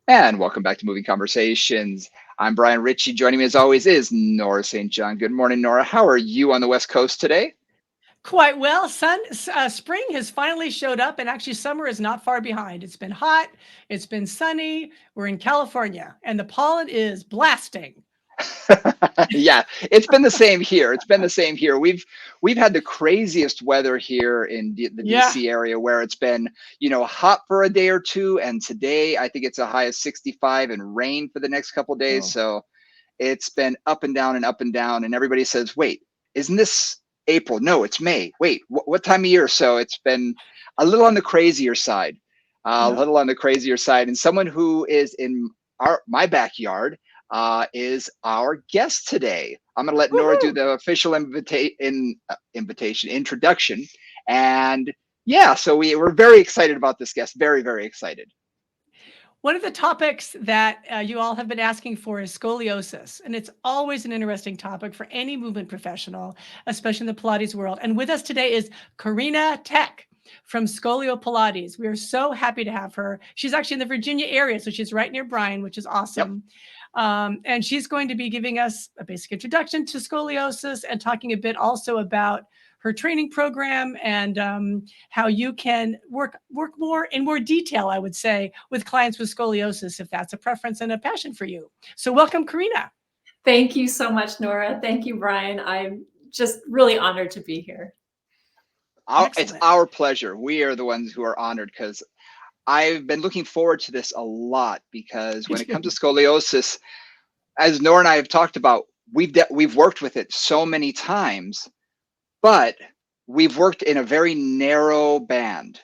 And welcome back to Moving Conversations. I'm Brian Ritchie. Joining me as always is Nora St. John. Good morning, Nora. How are you on the West Coast today? Quite well. Spring has finally showed up, and actually, summer is not far behind. It's been hot, it's been sunny. We're in California, and the pollen is blasting. Yeah, it's been the same here. It's been the same here. We've had the craziest weather here in the Yeah. DC area, where it's been, hot for a day or two, and today I think it's a high of 65 and rain for the next couple of days. Oh. So it's been up and down and up and down, and everybody says, "Wait, isn't this April? No, it's May. Wait, what time of year?" So it's been a little on the crazier side, a Yeah. little on the crazier side. And someone who is in my backyard is our guest today. I'm going to let Nora do Woohoo! the official introduction, and yeah, so we're very excited about this guest. Very, very excited. One of the topics that you all have been asking for is scoliosis, and it's always an interesting topic for any movement professional, especially in the Pilates world. And with us today is Karena Thek from Scolio Pilates. We are so happy to have her. She's actually in the Virginia area, so she's right near Bryan, which is awesome. And she's going to be giving us a basic introduction to scoliosis and talking a bit also about her training program and how you can work more in more detail, I would say, with clients with scoliosis, if that's a preference and a passion for you. So welcome, Karena. Thank you so much, Nora. Thank you, Brian. I'm just really honored to be here. It's our pleasure. We are the ones who are honored, because I've been looking forward to this a lot, because when it comes to scoliosis, as Nora and I have talked about, we've worked with it so many times, but we've worked in a very narrow band.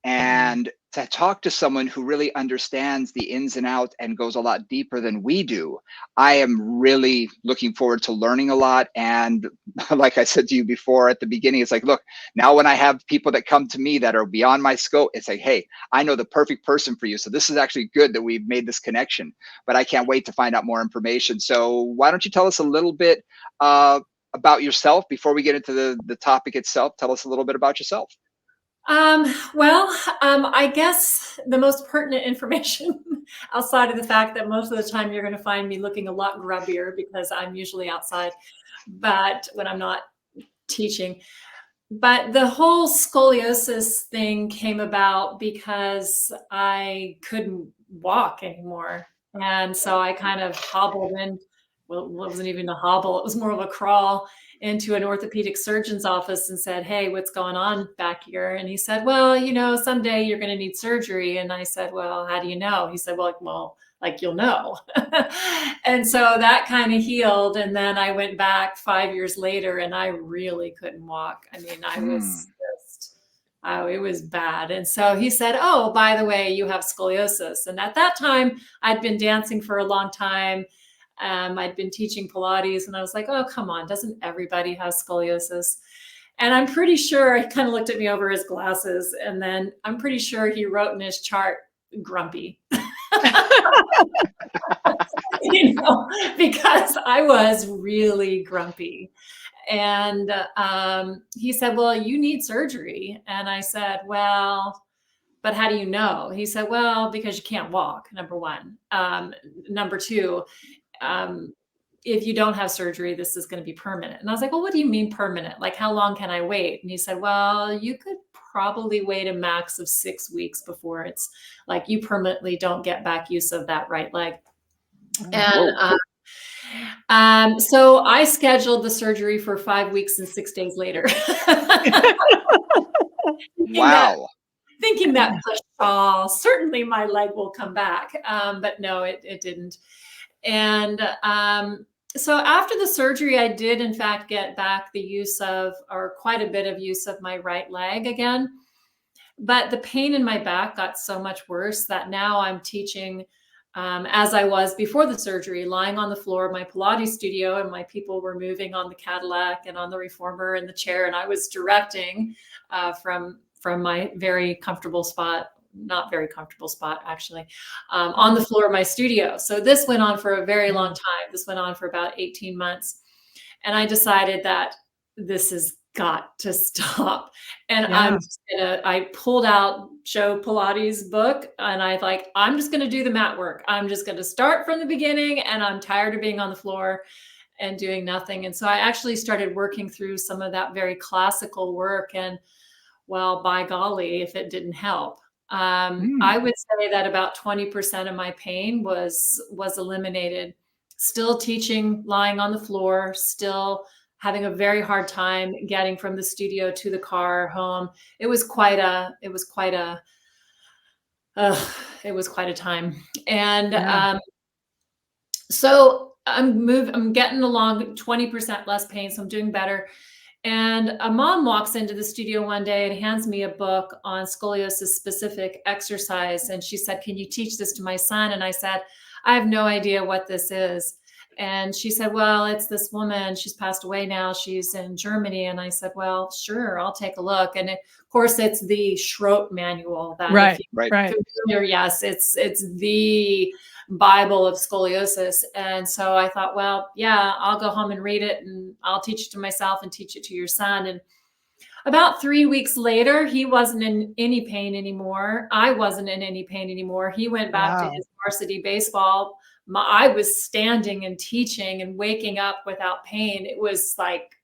And to talk to someone who really understands the ins and outs and goes a lot deeper than we do, I am really looking forward to learning a lot. And like I said to you before at the beginning, it's like, look, now when I have people that come to me that are beyond my scope, it's like, hey, I know the perfect person for you. So this is actually good that we've made this connection, but I can't wait to find out more information. So why don't you tell us a little bit about yourself before we get into the topic itself? Tell us a little bit about yourself. I guess the most pertinent information outside of the fact that most of the time you're going to find me looking a lot grubbier because I'm usually outside, but when I'm not teaching. But the whole scoliosis thing came about because I couldn't walk anymore. And so I kind of hobbled in. Well, it wasn't even a hobble. It was more of a crawl into an orthopedic surgeon's office and said, "Hey, what's going on back here?" And he said, "Well, someday you're going to need surgery." And I said, "Well, how do you know?" He said, "Well, like you'll know." And so that kind of healed. And then I went back 5 years later and I really couldn't walk. I mean, I was it was bad. And so he said, "Oh, by the way, you have scoliosis." And at that time, I'd been dancing for a long time. I'd been teaching Pilates and I was like, "Oh, come on, doesn't everybody have scoliosis?" And I'm pretty sure he kind of looked at me over his glasses, and then I'm pretty sure he wrote in his chart, "grumpy." Because I was really grumpy. And he said, "Well, you need surgery." And I said, "Well, but how do you know?" He said, "Well, because you can't walk, number one. Number two, if you don't have surgery, this is going to be permanent." And I was like, "Well, what do you mean permanent? Like, how long can I wait?" And he said, "Well, you could probably wait a max of 6 weeks before it's like you permanently don't get back use of that right leg." And so I scheduled the surgery for 5 weeks and 6 days later. Wow. Thinking that certainly my leg will come back. But no, it didn't. And so after the surgery, I did in fact get back the use of, or quite a bit of use of, my right leg again. But the pain in my back got so much worse that now I'm teaching as I was before the surgery, lying on the floor of my Pilates studio, and my people were moving on the Cadillac and on the reformer and the chair, and I was directing from my very comfortable spot, not very comfortable spot actually, on the floor of my studio. So this went on for a very long time. This went on for about 18 months. And I decided that this is got to stop. And Yeah. I pulled out Joe Pilates' book and I'm just going to do the mat work. I'm just going to start from the beginning, and I'm tired of being on the floor and doing nothing. And so I actually started working through some of that very classical work. And well, by golly, if it didn't help. I would say that about 20% of my pain was eliminated. Still teaching, lying on the floor, still having a very hard time getting from the studio to the car home. It was quite a time. And Yeah. so I'm getting along, 20% less pain, so I'm doing better. And a mom walks into the studio one day and hands me a book on scoliosis specific exercise. And she said, "Can you teach this to my son?" And I said, "I have no idea what this is." And she said, "Well, it's this woman. She's passed away now. She's in Germany." And I said, "Well, sure, I'll take a look." And of course, it's the Schroet manual that if Right. Right. Right. you're familiar, yes, it's the Bible of scoliosis. And so I thought, well, yeah, I'll go home and read it, and I'll teach it to myself and teach it to your son. And about 3 weeks later, he wasn't in any pain anymore. I wasn't in any pain anymore. He went back to Wow. his varsity baseball. I was standing and teaching and waking up without pain. It was like,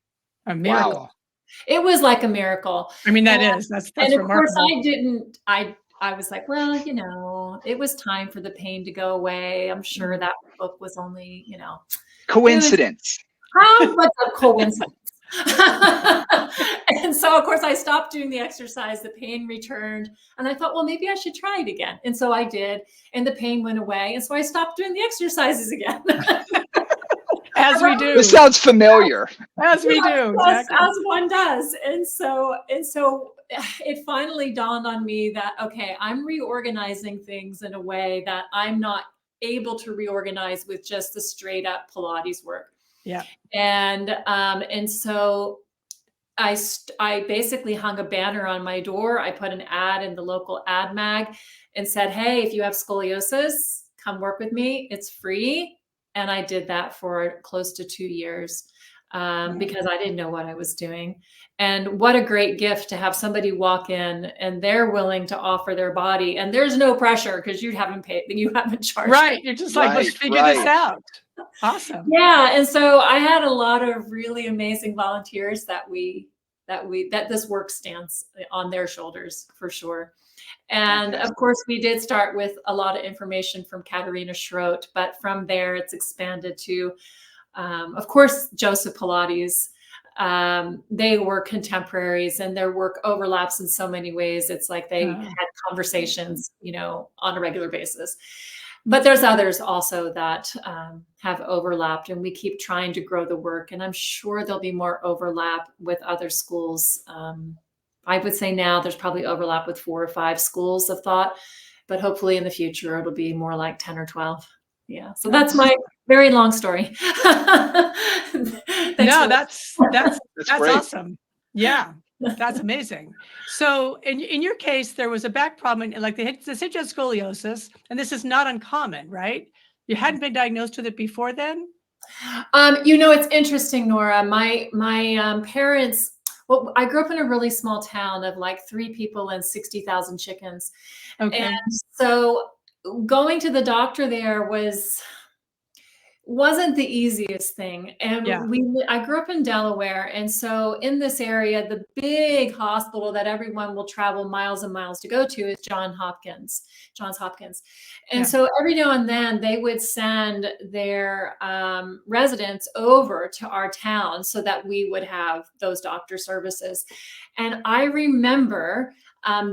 A Wow. miracle. it was like a miracle. I mean, And that's of course, remarkable. I was like, well, it was time for the pain to go away. I'm sure that book was only, it was, Coincidence. what's a coincidence? And so, of course, I stopped doing the exercise. The pain returned. And I thought, well, maybe I should try it again. And so I did. And the pain went away. And so I stopped doing the exercises again. As we do. This sounds familiar. As we do. Exactly. As one does. And so it finally dawned on me that, okay, I'm reorganizing things in a way that I'm not able to reorganize with just the straight up Pilates work. Yeah. And so I basically hung a banner on my door. I put an ad in the local ad mag and said, "Hey, if you have scoliosis, come work with me. It's free." And I did that for close to 2 years because I didn't know what I was doing. And what a great gift to have somebody walk in and they're willing to offer their body, and there's no pressure because you haven't charged. Right. You're just like, let's figure this out. Awesome. Yeah. And so I had a lot of really amazing volunteers that this work stands on their shoulders for sure. And Fantastic. of course, we did start with a lot of information from Katerina Schroet, but from there it's expanded to, of course, Joseph Pilates. They were contemporaries and their work overlaps in so many ways. It's like they had conversations, on a regular basis. But there's others also that have overlapped, and we keep trying to grow the work. And I'm sure there'll be more overlap with other schools. I would say now there's probably overlap with 4 or 5 schools of thought, but hopefully in the future it'll be more like 10 or 12. Yeah. So that's my very long story. No, that's great. awesome. Yeah. That's amazing. So in your case, there was a back problem, and like they said you had scoliosis, and this is not uncommon, right? You hadn't been diagnosed with it before then? It's interesting, Nora. My parents, well, I grew up in a really small town of like 3 people and 60,000 chickens. Okay. And so going to the doctor there wasn't the easiest thing. And I grew up in Delaware. And so in this area, the big hospital that everyone will travel miles and miles to go to is Johns Hopkins. And so every now and then they would send their residents over to our town so that we would have those doctor services. And I remember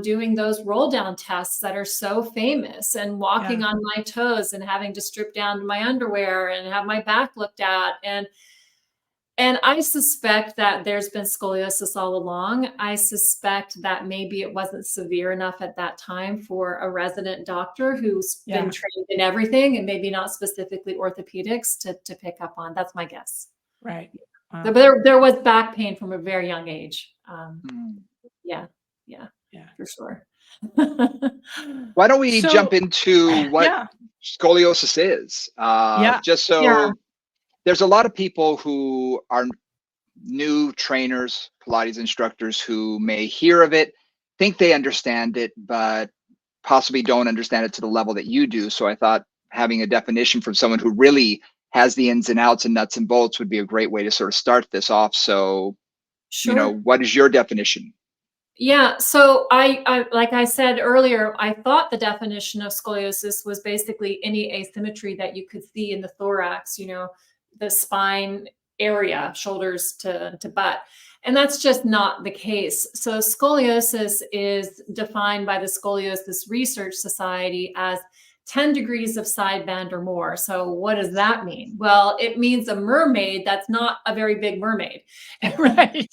doing those roll down tests that are so famous and walking on my toes and having to strip down to my underwear and have my back looked at. And I suspect that there's been scoliosis all along. I suspect that maybe it wasn't severe enough at that time for a resident doctor who's been trained in everything and maybe not specifically orthopedics to pick up on. That's my guess. Right. Wow. But there was back pain from a very young age. Yeah, for sure. Why don't we jump into what scoliosis is? Just so there's a lot of people who are new trainers, Pilates instructors who may hear of it, think they understand it, but possibly don't understand it to the level that you do. So I thought having a definition from someone who really has the ins and outs and nuts and bolts would be a great way to sort of start this off. So, Sure. what is your definition? Yeah, so I like I said earlier, I thought the definition of scoliosis was basically any asymmetry that you could see in the thorax, the spine area, shoulders to butt. And that's just not the case. So scoliosis is defined by the Scoliosis Research Society as 10 degrees of side bend or more. So what does that mean? Well, it means a mermaid that's not a very big mermaid. Right.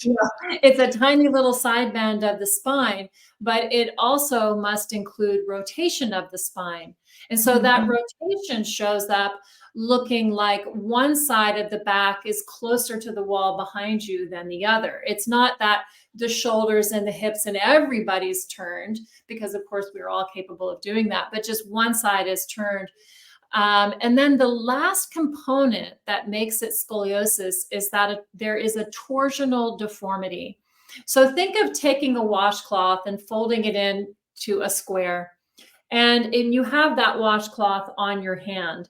It's a tiny little side bend of the spine, but it also must include rotation of the spine. And so that rotation shows up looking like one side of the back is closer to the wall behind you than the other. It's not that the shoulders and the hips and everybody's turned, because of course we're all capable of doing that, but just one side is turned. And then the last component that makes it scoliosis is that there is a torsional deformity. So think of taking a washcloth and folding it into a square, and you have that washcloth on your hand.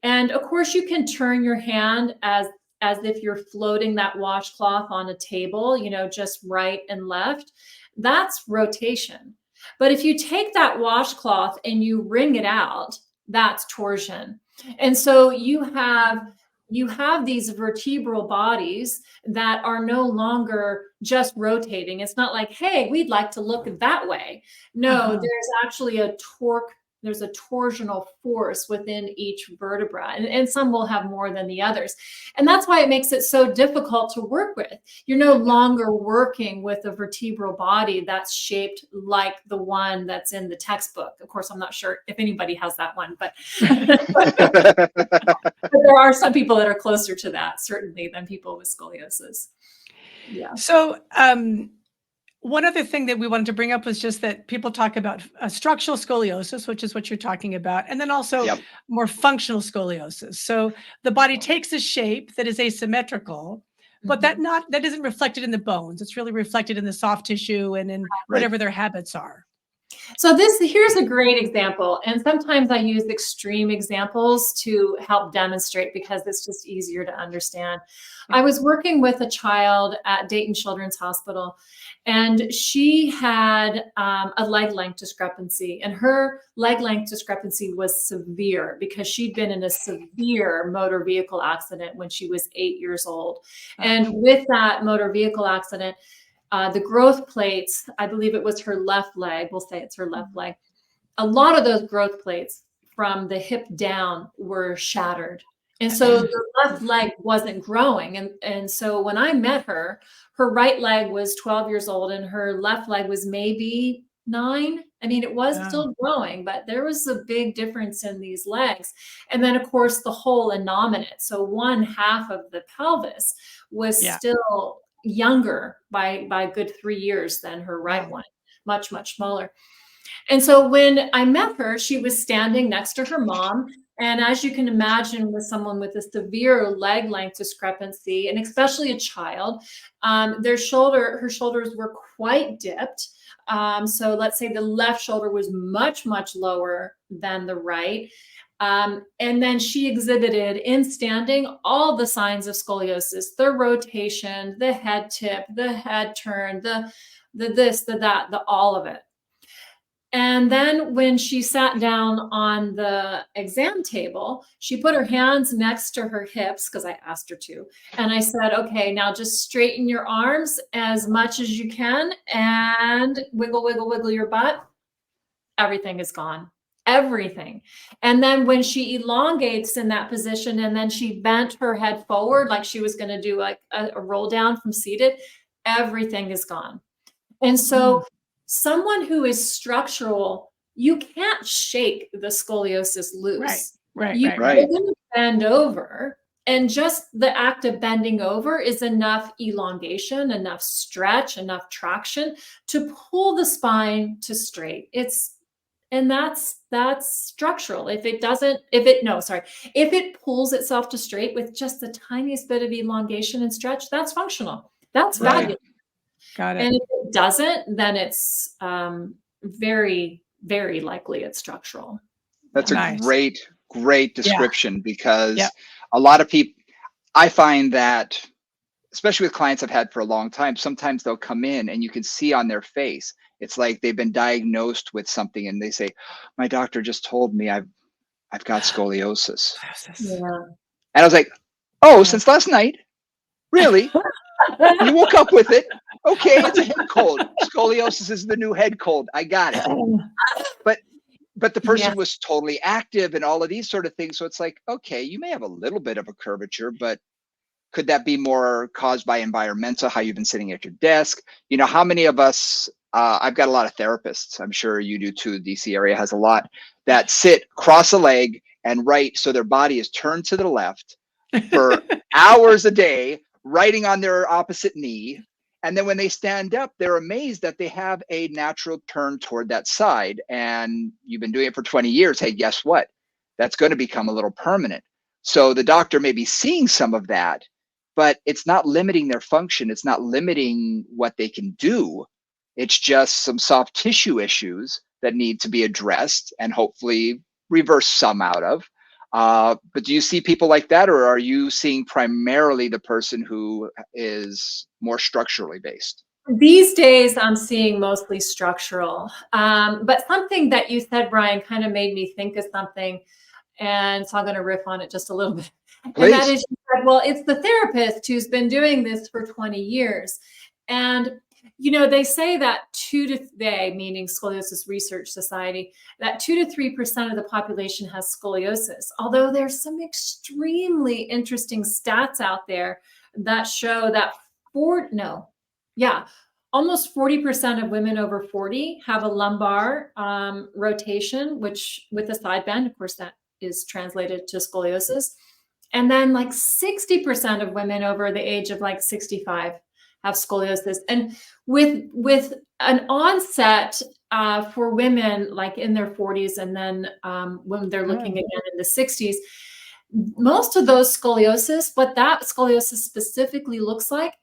And of course you can turn your hand as if you're floating that washcloth on a table, just right and left. That's rotation. But if you take that washcloth and you wring it out, that's torsion. And so you have these vertebral bodies that are no longer just rotating. It's not like, hey, we'd like to look that way. No, there's actually there's a torsional force within each vertebra, and some will have more than the others. And that's why it makes it so difficult to work with. You're no longer working with a vertebral body that's shaped like the one that's in the textbook. Of course, I'm not sure if anybody has that one, but, but there are some people that are closer to that, certainly, than people with scoliosis. Yeah. So, one other thing that we wanted to bring up was just that people talk about structural scoliosis, which is what you're talking about, and then also more functional scoliosis. So the body takes a shape that is asymmetrical, but that isn't reflected in the bones. It's really reflected in the soft tissue and in whatever their habits are. So here's a great example. And sometimes I use extreme examples to help demonstrate because it's just easier to understand. I was working with a child at Dayton Children's Hospital, and she had a leg length discrepancy, and her leg length discrepancy was severe because she'd been in a severe motor vehicle accident when she was 8 years old. And with that motor vehicle accident, the growth plates, I believe it was her left leg, we'll say it's her left leg. A lot of those growth plates from the hip down were shattered. And so the left leg wasn't growing. And so when I met her, her right leg was 12 years old and her left leg was maybe 9. I mean, it was still growing, but there was a big difference in these legs. And then, of course, the whole innominate. So one half of the pelvis was still younger by a good 3 years than her right one, much, much smaller. And so when I met her, she was standing next to her mom. And as you can imagine, with someone with a severe leg length discrepancy, and especially a child, her shoulders were quite dipped. So let's say the left shoulder was much, much lower than the right. And then she exhibited in standing all the signs of scoliosis: the rotation, the head tip, the head turn, the this, the that, the all of it. And then when she sat down on the exam table, she put her hands next to her hips because I asked her to. And I said, okay, now just straighten your arms as much as you can and wiggle, wiggle, wiggle your butt. Everything is gone. Everything. And then when she elongates in that position and then she bent her head forward like she was going to do like a roll down from seated, everything is gone. And so someone who is structural, you can't shake the scoliosis loose. You're going to bend over, and just the act of bending over is enough elongation, enough stretch, enough traction to pull the spine to straight. It's And that's structural. If it pulls itself to straight with just the tiniest bit of elongation and stretch, that's functional. That's Right. fabulous. Got it. And if it doesn't, then it's very, very likely it's structural. That's a Nice. great description, because Yep. a lot of people, I find that, especially with clients I've had for a long time, sometimes they'll come in and you can see on their face, it's like they've been diagnosed with something and they say, my doctor just told me I've got scoliosis. Yeah. And I was like, oh, since last night? Really? You woke up with it? Okay, it's a head cold. Scoliosis is the new head cold. I got it. But the person was totally active and all of these sort of things. So it's like, okay, you may have a little bit of a curvature, but could that be more caused by environmental, how you've been sitting at your desk? You know, how many of us, I've got a lot of therapists, I'm sure you do too, DC area has a lot, that sit cross a leg and write so their body is turned to the left for hours a day, writing on their opposite knee. And then when they stand up, they're amazed that they have a natural turn toward that side. And you've been doing it for 20 years. Hey, guess what? That's going to become a little permanent. So the doctor may be seeing some of that, but it's not limiting their function. It's not limiting what they can do. It's just some soft tissue issues that need to be addressed and hopefully reverse some out of. But do you see people like that, or are you seeing primarily the person who is more structurally based? These days, I'm seeing mostly structural. But something that you said, Brian, kind of made me think of something. And so I'm going to riff on it just a little bit. Please. And that is, you said, well, it's the therapist who's been doing this for 20 years. And you know, they say that meaning Scoliosis Research Society, that 2 to 3% of the population has scoliosis. Although there's some extremely interesting stats out there that show that almost 40% of women over 40 have a lumbar rotation, which with a side bend, of course, that is translated to scoliosis. And then like 60% of women over the age of like 65 have scoliosis. And with an onset for women like in their 40s, and then when they're looking again in the 60s, most of those scoliosis, what that scoliosis specifically looks like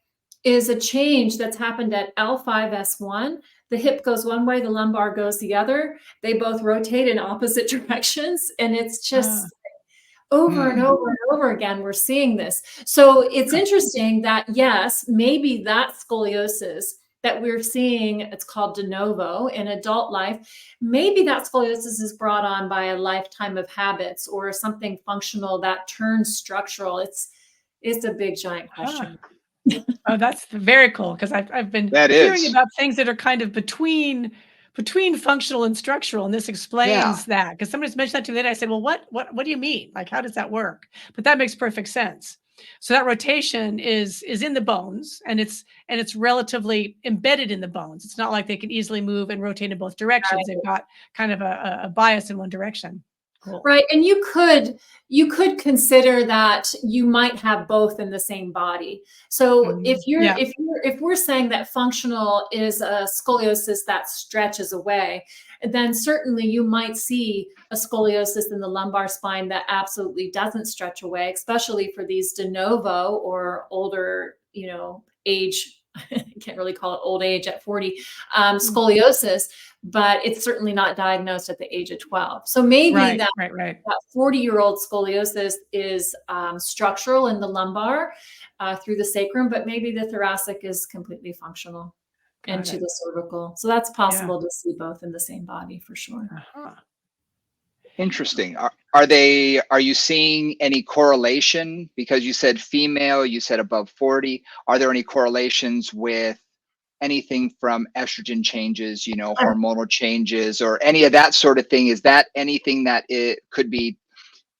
is a change that's happened at L5S1. The hip goes one way, the lumbar goes the other. They both rotate in opposite directions. And it's just over and over and over again, we're seeing this. So it's interesting that, yes, maybe that scoliosis that we're seeing, it's called de novo in adult life, maybe that scoliosis is brought on by a lifetime of habits or something functional that turns structural. It's a big, giant question. Oh, that's very cool, because I've been hearing about things that are kind of between functional and structural, and this explains that. Because somebody's mentioned that to me today. I said, well, what do you mean? Like, how does that work? But that makes perfect sense. So that rotation is in the bones, and it's relatively embedded in the bones. It's not like they can easily move and rotate in both directions. They've got kind of a bias in one direction. Cool. Right. And you could consider that you might have both in the same body. So if we're saying that functional is a scoliosis that stretches away, then certainly you might see a scoliosis in the lumbar spine that absolutely doesn't stretch away, especially for these de novo or older, age. I can't really call it old age at 40, scoliosis, but it's certainly not diagnosed at the age of 12. So maybe that 40-year-old scoliosis is structural in the lumbar through the sacrum, but maybe the thoracic is completely functional into the cervical. So that's possible to see both in the same body for sure. Interesting. Are you seeing any correlation? Because you said female, you said above 40. Are there any correlations with anything from estrogen changes, hormonal changes, or any of that sort of thing? Is that anything that it could be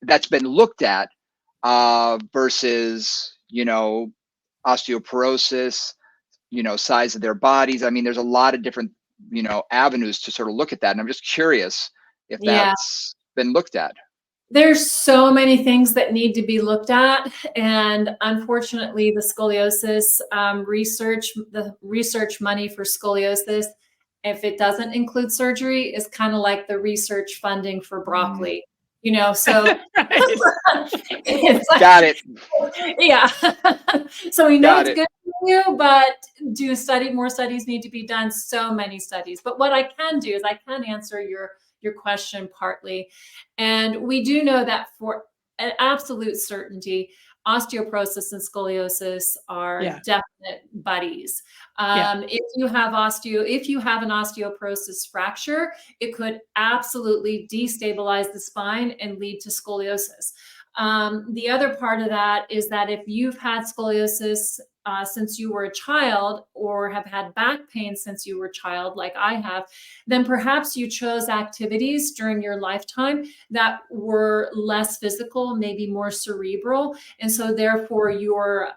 that's been looked at versus, osteoporosis, size of their bodies? I mean, there's a lot of different, avenues to sort of look at that. And I'm just curious if that's been looked at. There's so many things that need to be looked at. And unfortunately, the scoliosis research money for scoliosis if it doesn't include surgery, is kind of like the research funding for broccoli, you know, so Right. it's like, Got it. yeah. So we know Got it's it. good for you, but more studies need to be done, so many studies. But what I can do is I can answer your question partly. And we do know that for an absolute certainty, osteoporosis and scoliosis are Yeah. definite buddies. Yeah. If you have an osteoporosis fracture, it could absolutely destabilize the spine and lead to scoliosis. The other part of that is that if you've had scoliosis since you were a child, or have had back pain since you were a child, like I have, then perhaps you chose activities during your lifetime that were less physical, maybe more cerebral. And so therefore you're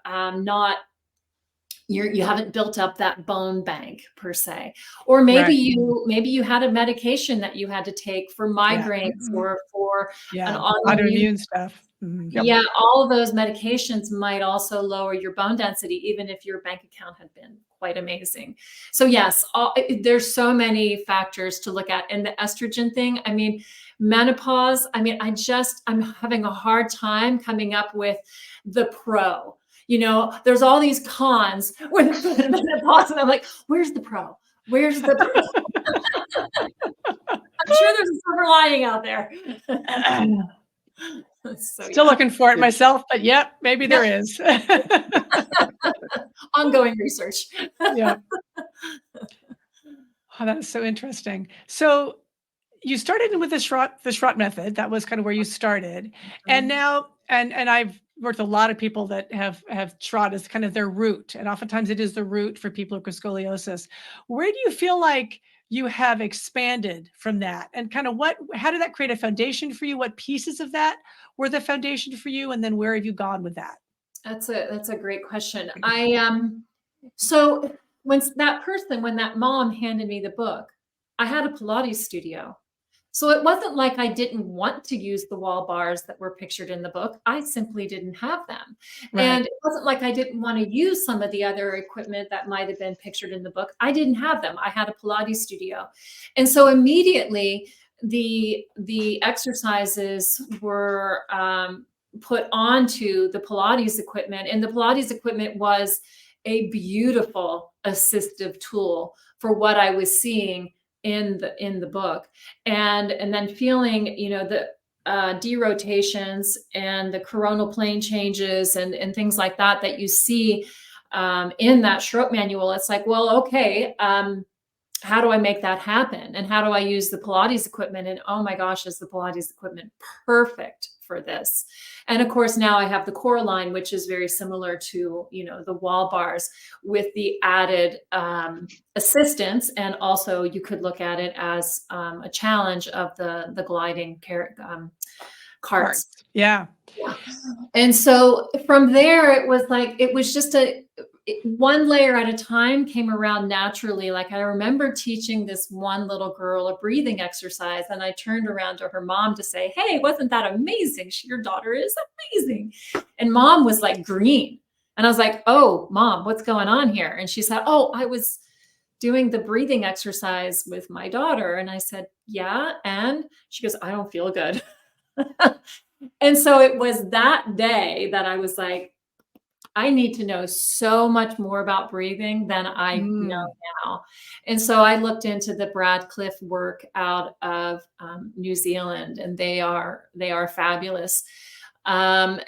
you haven't built up that bone bank per se. Or maybe you had a medication that you had to take for migraines or for an autoimmune. Autoimmune stuff. Yep. Yeah, all of those medications might also lower your bone density, even if your bank account had been quite amazing. So yes, there's so many factors to look at. And the estrogen thing, I mean, menopause, I mean, I'm having a hard time coming up with the pro. You know, there's all these cons with menopause, and I'm like, where's the pro? Where's the pro? I'm sure there's a silver lining out there. So, Still looking for it myself, but yep, maybe there is. Ongoing research. Yeah. Oh, that is so interesting. So you started with the Schrott method. That was kind of where you started. And now, and I've worked with a lot of people that have Schrott as kind of their root. And oftentimes it is the root for people with scoliosis. Where do you feel like you have expanded from that? And kind of how did that create a foundation for you? What pieces of that were the foundation for you? And then where have you gone with that? That's a great question. So when that mom handed me the book, I had a Pilates studio. So it wasn't like I didn't want to use the wall bars that were pictured in the book. I simply didn't have them. Right. And it wasn't like I didn't want to use some of the other equipment that might have been pictured in the book. I didn't have them. I had a Pilates studio. And so immediately the exercises were put onto the Pilates equipment. And the Pilates equipment was a beautiful assistive tool for what I was seeing in the book, and then feeling, you know, the derotations and the coronal plane changes and things like that you see in that stroke manual. It's like, well, okay, how do I make that happen? And how do I use the Pilates equipment? And oh my gosh, is the Pilates equipment perfect for this? And of course, now I have the core line, which is very similar to, you know, the wall bars with the added assistance. And also you could look at it as a challenge of the gliding carts. Yeah. And so from there, it was just one layer at a time came around naturally. Like I remember teaching this one little girl a breathing exercise, and I turned around to her mom to say, "Hey, wasn't that amazing? Your daughter is amazing." And mom was like green. And I was like, "Oh, mom, what's going on here?" And she said, "Oh, I was doing the breathing exercise with my daughter." And I said, "Yeah." And she goes, "I don't feel good." And so it was that day that I was like, I need to know so much more about breathing than I know now. And so I looked into the Bradcliffe work out of New Zealand, and they are fabulous. And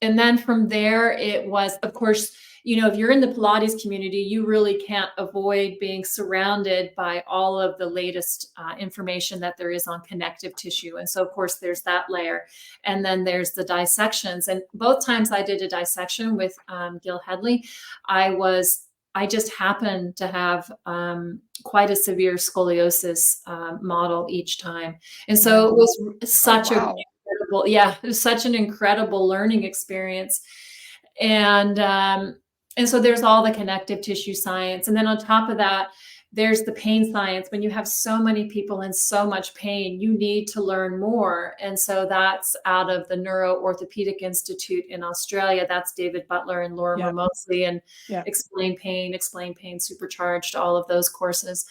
then from there, it was, of course, you know, if you're in the Pilates community, you really can't avoid being surrounded by all of the latest information that there is on connective tissue. And so, of course, there's that layer. And then there's the dissections. And both times I did a dissection with Gil Headley, I just happened to have quite a severe scoliosis model each time. And so it was such it was such an incredible learning experience. And so there's all the connective tissue science. And then on top of that, There's the pain science. When you have so many people in so much pain, you need to learn more. And so that's out of the Neuro Orthopedic Institute in Australia. That's David Butler and Lorimer Mosley, and Explain Pain Supercharged, all of those courses.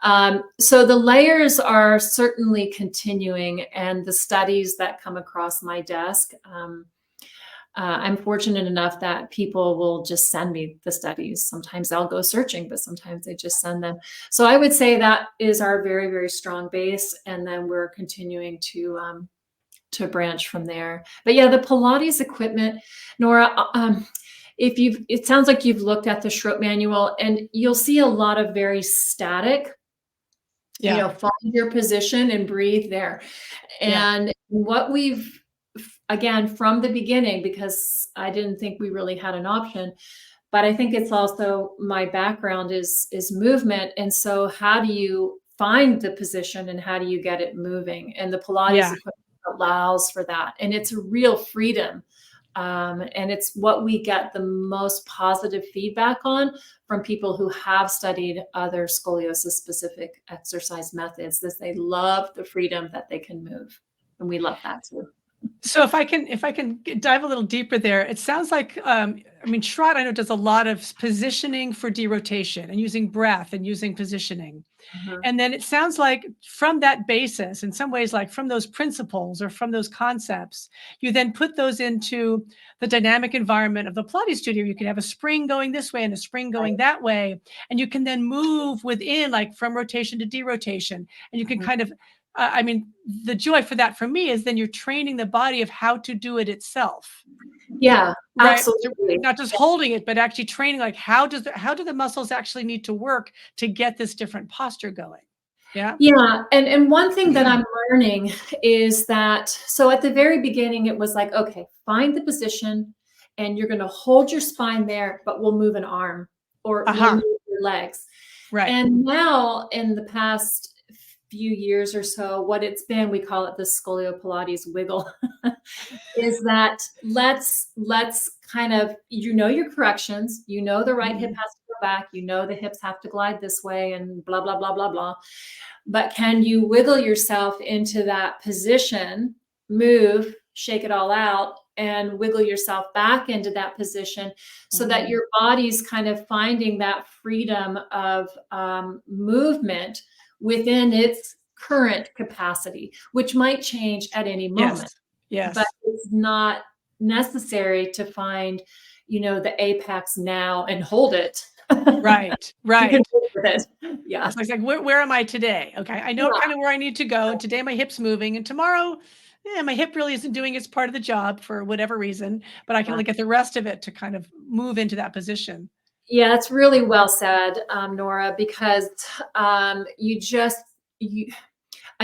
So the layers are certainly continuing, and the studies that come across my desk, I'm fortunate enough that people will just send me the studies. Sometimes I'll go searching, but sometimes they just send them. So I would say that is our very, very strong base. And then we're continuing to branch from there. But yeah, the Pilates equipment, Nora, it sounds like you've looked at the Schroep manual, and you'll see a lot of very static, find your position and breathe there. And what we've, again, from the beginning, because I didn't think we really had an option, but I think it's also my background is movement. And so how do you find the position and how do you get it moving? And the Pilates equipment allows for that. And it's a real freedom. And it's what we get the most positive feedback on from people who have studied other scoliosis specific exercise methods, that they love the freedom that they can move. And we love that too. So if I can dive a little deeper there, it sounds like, Schrott, I know, does a lot of positioning for derotation and using breath and using positioning. And then it sounds like from that basis, in some ways, like from those principles or from those concepts, you then put those into the dynamic environment of the Pilates studio. You can have a spring going this way and a spring going that way. And you can then move within, like from rotation to derotation. And you can kind of, the joy for that for me is then you're training the body of how to do it itself. Yeah, right? absolutely. So not just holding it, but actually training, like how do the muscles actually need to work to get this different posture going? Yeah. Yeah. And one thing that I'm learning is that, so at the very beginning, it was like, okay, find the position and you're going to hold your spine there, but we'll move an arm or we'll move your legs. Right. And now in the past few years or so, what it's been, we call it the Scolio Pilates wiggle, is that let's kind of, your corrections, the right hip has to go back, the hips have to glide this way and blah, blah, blah, blah, blah. But can you wiggle yourself into that position, move, shake it all out, and wiggle yourself back into that position so that your body's kind of finding that freedom of movement within its current capacity, which might change at any moment. Yes. But it's not necessary to find, the apex now and hold it. Right. You can work with it. Yeah. It's like, where am I today? Okay. I know kind of where I need to go. And today my hip's moving, and tomorrow, my hip really isn't doing its part of the job for whatever reason, but I can look at the rest of it to kind of move into that position. Yeah, that's really well said, Nora, because I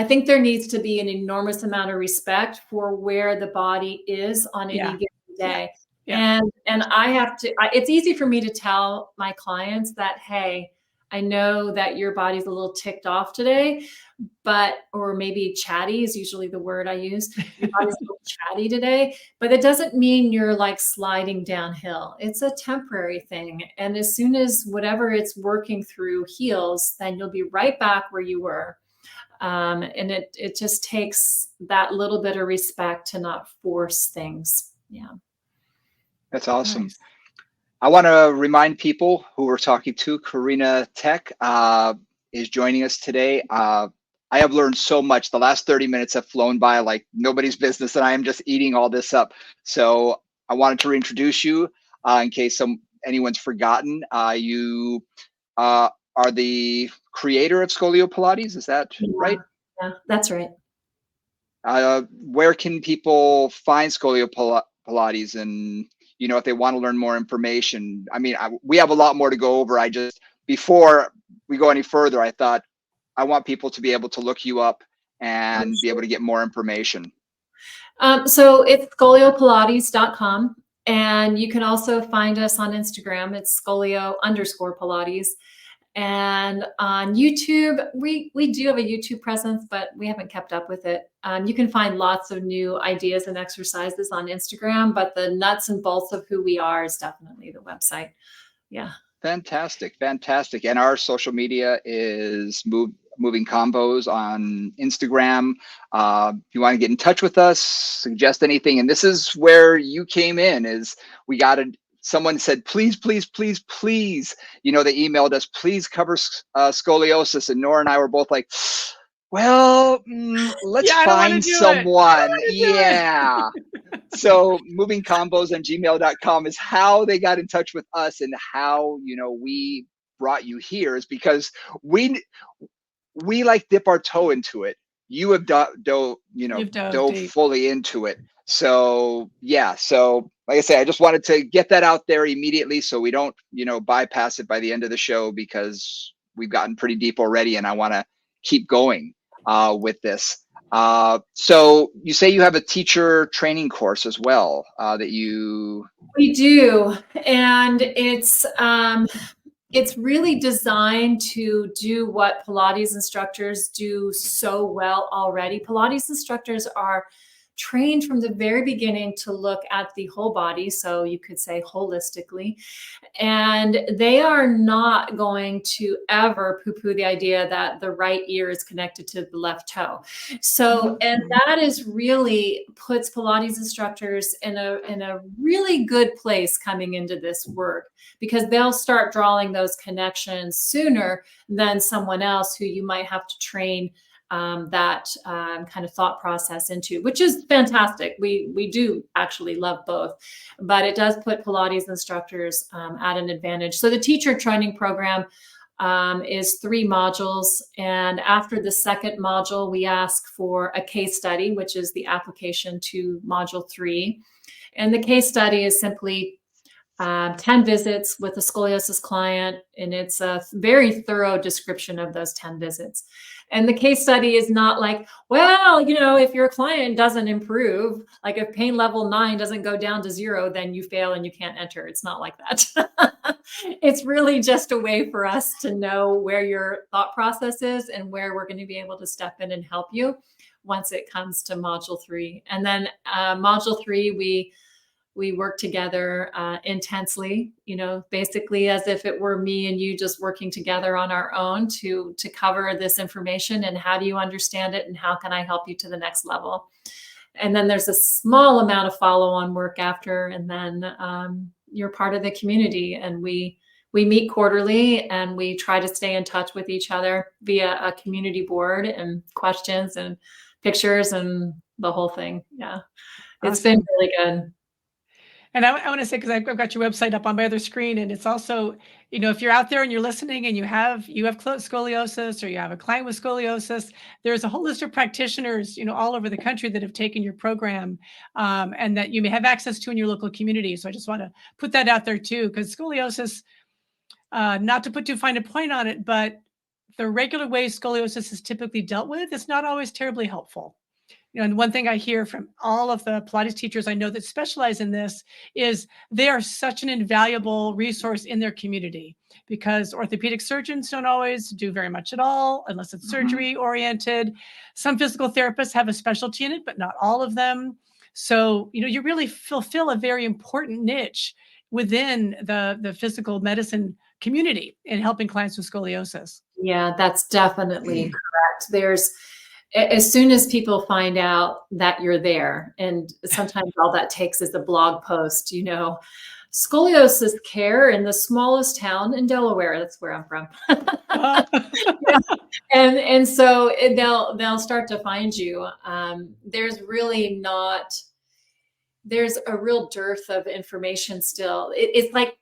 think there needs to be an enormous amount of respect for where the body is on any given day. Yeah. And I have to, it's easy for me to tell my clients that, hey, I know that your body's a little ticked off today, or maybe chatty is usually the word I use. Your body's a little chatty today, but it doesn't mean you're like sliding downhill. It's a temporary thing. And as soon as whatever it's working through heals, then you'll be right back where you were. And it just takes that little bit of respect to not force things. Yeah. That's awesome. Nice. I want to remind people who we're talking to, Karena Thek is joining us today. I have learned so much. The last 30 minutes have flown by like nobody's business, and I am just eating all this up. So I wanted to reintroduce you in case anyone's forgotten. You are the creator of Scolio Pilates, is that right? Yeah, that's right. Where can people find Scolio Pilates, and if they want to learn more information? We have a lot more to go over. Before we go any further, I thought I want people to be able to look you up and be able to get more information. So it's scoliopilates.com. And you can also find us on Instagram. It's scolio_Pilates. And on YouTube, we do have a YouTube presence, but we haven't kept up with it. You can find lots of new ideas and exercises on Instagram, but the nuts and bolts of who we are is definitely the website. Yeah. Fantastic, fantastic. And our social media is Moving Combos on Instagram. If you want to get in touch with us, suggest anything. And this is where you came in, is we got someone said, please, please, please, please, they emailed us, please cover scoliosis. And Nora and I were both like, well, let's I don't want to find do it. I don't someone. want to do Yeah. So movingcombos@gmail.com is how they got in touch with us, and how, we brought you here is because we like dip our toe into it. You have dove deep. fully into it. So yeah. So like I say, I just wanted to get that out there immediately so we don't, bypass it by the end of the show, because we've gotten pretty deep already and I want to keep going with this. So you say you have a teacher training course as well that you... We do, and it's really designed to do what Pilates instructors do so well already. Pilates instructors are trained from the very beginning to look at the whole body, so you could say holistically, and they are not going to ever poo-poo the idea that the right ear is connected to the left toe. So, and that is really puts Pilates instructors in a really good place coming into this work, because they'll start drawing those connections sooner than someone else who you might have to train that kind of thought process into, which is fantastic. We do actually love both, but it does put Pilates instructors at an advantage. So the teacher training program is 3 modules. And after the second module, we ask for a case study, which is the application to module 3. And the case study is simply 10 visits with a scoliosis client, and it's a very thorough description of those 10 visits. And the case study is not like, well, if your client doesn't improve, like if pain level 9 doesn't go down to 0, then you fail and you can't enter. It's not like that. It's really just a way for us to know where your thought process is and where we're going to be able to step in and help you once it comes to module 3. And then module 3, we work together intensely, basically as if it were me and you just working together on our own to cover this information, and how do you understand it and how can I help you to the next level. And then there's a small amount of follow-on work after, and then you're part of the community, and we meet quarterly and we try to stay in touch with each other via a community board and questions and pictures and the whole thing. Yeah. It's been really good. And I want to say, because I've got your website up on my other screen, and it's also, if you're out there and you're listening and you have scoliosis, or you have a client with scoliosis, there's a whole list of practitioners, all over the country that have taken your program, and that you may have access to in your local community. So I just want to put that out there too, because scoliosis, not to put too fine a point on it, but the regular way scoliosis is typically dealt with, it's not always terribly helpful. And one thing I hear from all of the Pilates teachers I know that specialize in this is they are such an invaluable resource in their community, because orthopedic surgeons don't always do very much at all unless it's surgery oriented. Some physical therapists have a specialty in it, but not all of them. So, you really fulfill a very important niche within the physical medicine community in helping clients with scoliosis. Yeah, that's definitely correct. As soon as people find out that you're there, and sometimes all that takes is a blog post, scoliosis care in the smallest town in Delaware. That's where I'm from. Yeah. And so they'll start to find you. There's a real dearth of information still. It's like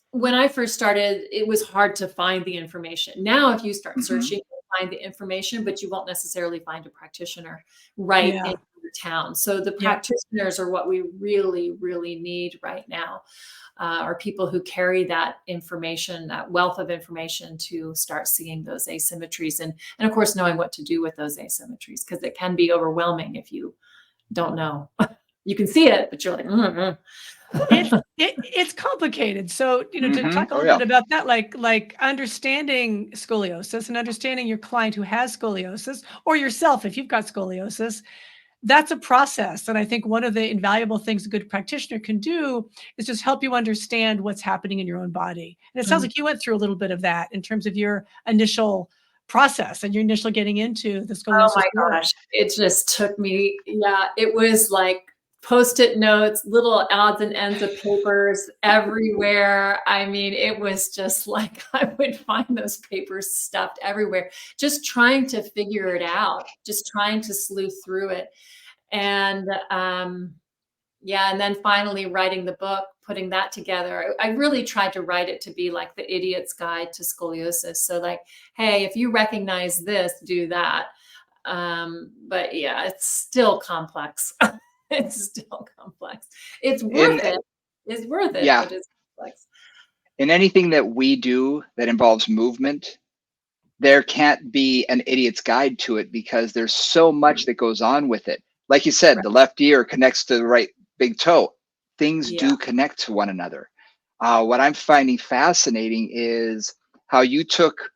when I first started, it was hard to find the information. Now, if you start searching, you'll find the information, but you won't necessarily find a practitioner in your town. So the practitioners are what we really, really need right now, are people who carry that information, that wealth of information, to start seeing those asymmetries, and of course, knowing what to do with those asymmetries, because it can be overwhelming if you don't know. You can see it, but you're like, It's complicated. So, to talk a little bit about that, like understanding scoliosis and understanding your client who has scoliosis, or yourself if you've got scoliosis, that's a process. And I think one of the invaluable things a good practitioner can do is just help you understand what's happening in your own body. And it sounds Mm. like you went through a little bit of that in terms of your initial process and your initial getting into the Oh scoliosis my world. gosh, it just took me, yeah, it was like Post-it notes, little odds and ends of papers everywhere. I mean, it was just like I would find those papers stuffed everywhere, just trying to figure it out, just trying to sleuth through it. And yeah, and then finally writing the book, putting that together. I really tried to write it to be like the idiot's guide to scoliosis. So like, hey, if you recognize this, do that. But yeah, it's still complex. It's still complex. It's In worth it. It's worth it, yeah, but it's complex. in anything that we do that involves movement, there can't be an idiot's guide to it because there's so much that goes on with it. Like you said, Right. the left ear connects to the right big toe. Things Yeah. do connect to one another. What I'm finding fascinating is how you took,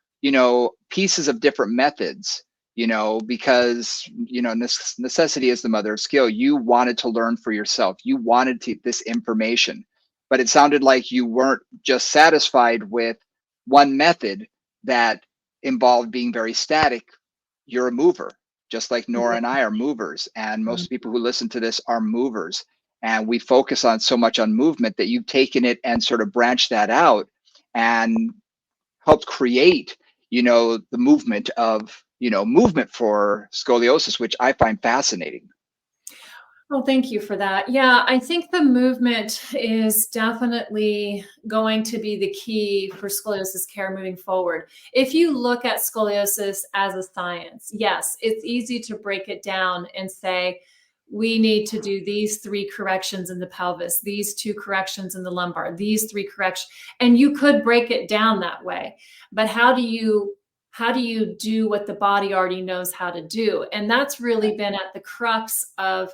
pieces of different methods, because, necessity is the mother of skill. You wanted to learn for yourself. You wanted this information, but it sounded like you weren't just satisfied with one method that involved being very static. You're a mover, just like Nora and I are movers. And Mhm. most people who listen to this are movers. And we focus on so much on movement that you've taken it and sort of branched that out and helped create, the movement for scoliosis, which I find fascinating. Well, thank you for that. Yeah, I think the movement is definitely going to be the key for scoliosis care moving forward. If you look at scoliosis as a science, yes, it's easy to break it down and say, we need to do these 3 corrections in the pelvis, these 2 corrections in the lumbar, these 3 corrections. And you could break it down that way. But how do you do what the body already knows how to do? And that's really been at the crux of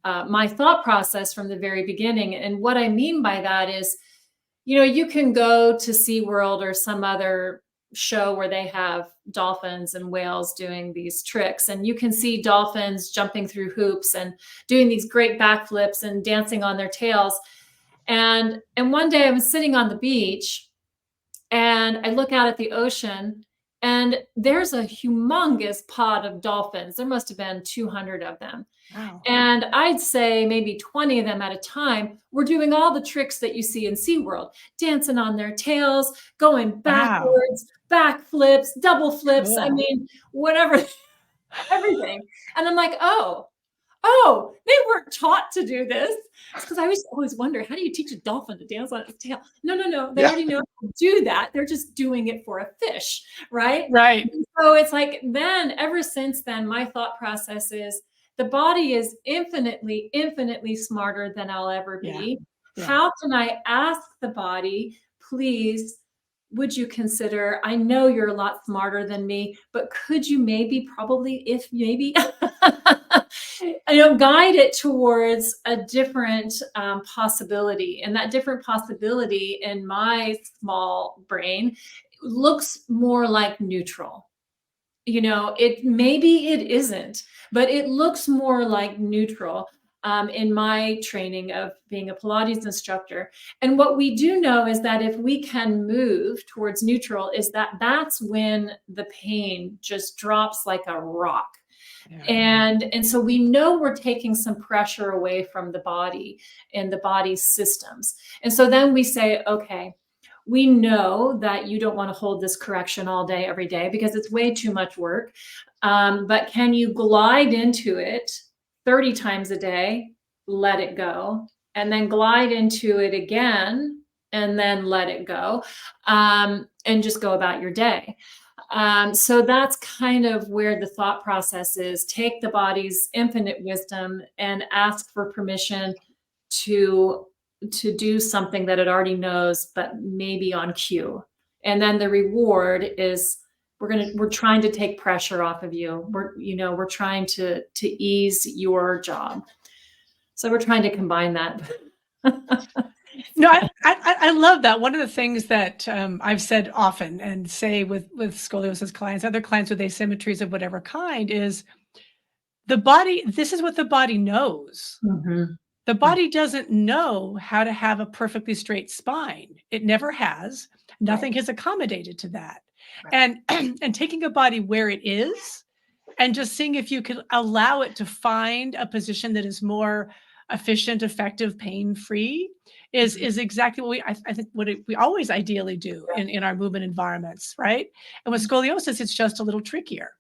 my thought process from the very beginning. And what I mean by that is, you can go to SeaWorld or some other show where they have dolphins and whales doing these tricks, and you can see dolphins jumping through hoops and doing these great backflips and dancing on their tails. And one day I was sitting on the beach and I look out at the ocean and there's a humongous pod of dolphins. There must have been 200 of them. Wow. And I'd say maybe 20 of them at a time were doing all the tricks that you see in SeaWorld, dancing on their tails, going Wow. backwards, backflips, double flips. I Cool. mean, whatever, everything. And I'm like, oh, they weren't taught to do this. Because I always wonder, how do you teach a dolphin to dance on its tail? No. They Yeah. already know how to do that. They're just doing it for a fish, right? Right. So it's like then, ever since then, my thought process is the body is infinitely, infinitely smarter than I'll ever Yeah. be. Yeah. How can I ask the body, please, would you consider, I know you're a lot smarter than me, but could you guide it towards a different possibility? And that different possibility in my small brain looks more like neutral. Maybe it isn't, but it looks more like neutral in my training of being a Pilates instructor. And what we do know is that if we can move towards neutral, is that's when the pain just drops like a rock. Yeah. And so we know we're taking some pressure away from the body and the body's systems. And so then we say, okay, we know that you don't want to hold this correction all day, every day, because it's way too much work. But can you glide into it 30 times a day, let it go, and then glide into it again, and then let it go, and just go about your day. So that's kind of where the thought process is. Take the body's infinite wisdom and ask for permission to do something that it already knows, but maybe on cue. And then the reward is we're trying to take pressure off of you. We're trying to ease your job. So we're trying to combine that. No, I love that. One of the things that I've said often and say with scoliosis clients, other clients with asymmetries of whatever kind, is the body, this is what the body knows. Mhm. The body doesn't know how to have a perfectly straight spine. It never has. Nothing Right. has accommodated to that. Right. And and taking a body where it is and just seeing if you can allow it to find a position that is more efficient, effective, pain-free is exactly what I think we always ideally do in our movement environments, right? And with scoliosis, it's just a little trickier.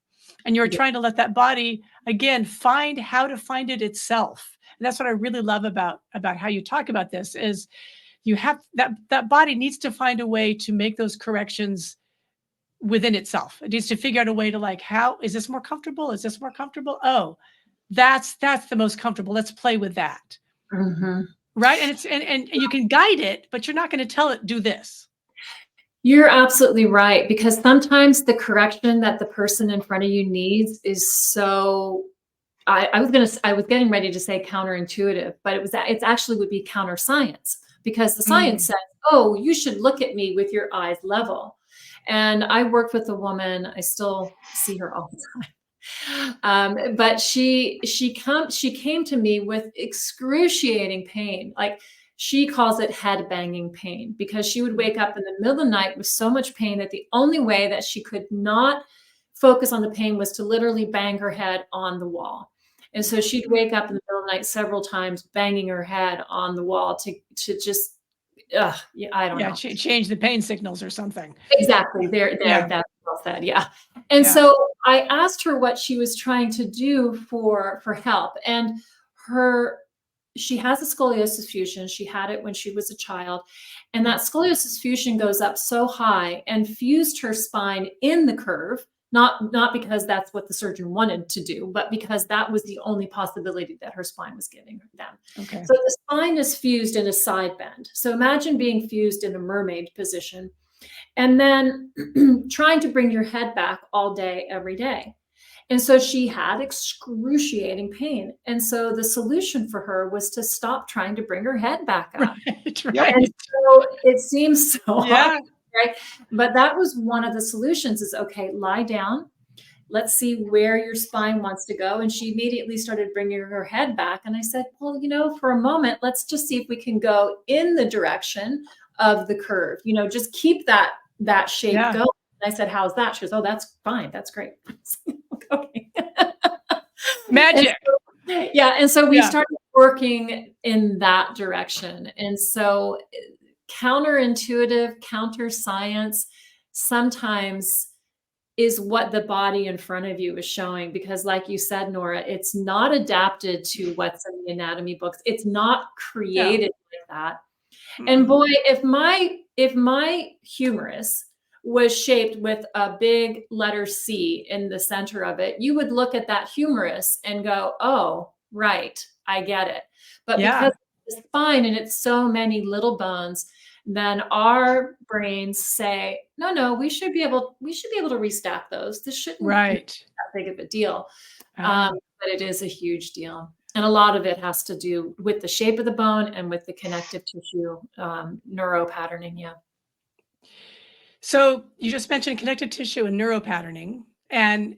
And you're Yeah. trying to let that body again find how to find it itself. And that's what I really love about how you talk about this is you have that body needs to find a way to make those corrections within itself. It needs to figure out a way to like, how is this more comfortable? Is this more comfortable? Oh, that's the most comfortable. Let's play with that. Mhm. Right. And it's and you can guide it, but you're not going to tell it do this. You're absolutely right, because sometimes the correction that the person in front of you needs is so I was getting ready to say counterintuitive, but it's actually would be counter science, because the science says, oh, you should look at me with your eyes level. And I worked with a woman, I still see her all the time. But she came to me with excruciating pain. Like, she calls it head banging pain, because she would wake up in the middle of the night with so much pain that the only way that she could not focus on the pain was to literally bang her head on the wall. And so she'd wake up in the middle of the night several times, banging her head on the wall to just, yeah, I don't know. Change the pain signals or something. Exactly. Yeah. That's well said. Yeah. And Yeah. so I asked her what she was trying to do for help. And she has a scoliosis fusion. She had it when she was a child. And that scoliosis fusion goes up so high and fused her spine in the curve, not because that's what the surgeon wanted to do, but because that was the only possibility that her spine was giving them. Okay. So the spine is fused in a side bend. So imagine being fused in a mermaid position and then trying to bring your head back all day, every day. And so she had excruciating pain. And so the solution for her was to stop trying to bring her head back up. Right. Yep. And so it seems so Yeah. hard, right? But that was one of the solutions is, okay, lie down. Let's see where your spine wants to go. And she immediately started bringing her head back. And I said, well, for a moment, let's just see if we can go in the direction of the curve, just keep that shape Yeah. going. And I said, how's that? She goes, oh, that's fine. That's great. Okay. Magic. And so we Yeah. started working in that direction. And so counterintuitive, counter science sometimes is what the body in front of you is showing, because like you said, Nora, it's not adapted to what's in the anatomy books. It's not created like that. And boy, if my humerus was shaped with a big letter C in the center of it, you would look at that humerus and go, oh, right, I get it. But because it's spine and it's so many little bones, then our brains say, no, we should be able to restack those. This shouldn't be that big of a deal. But it is a huge deal. And a lot of it has to do with the shape of the bone and with the connective tissue neuropatterning. Yeah. So you just mentioned connective tissue and neuropatterning, and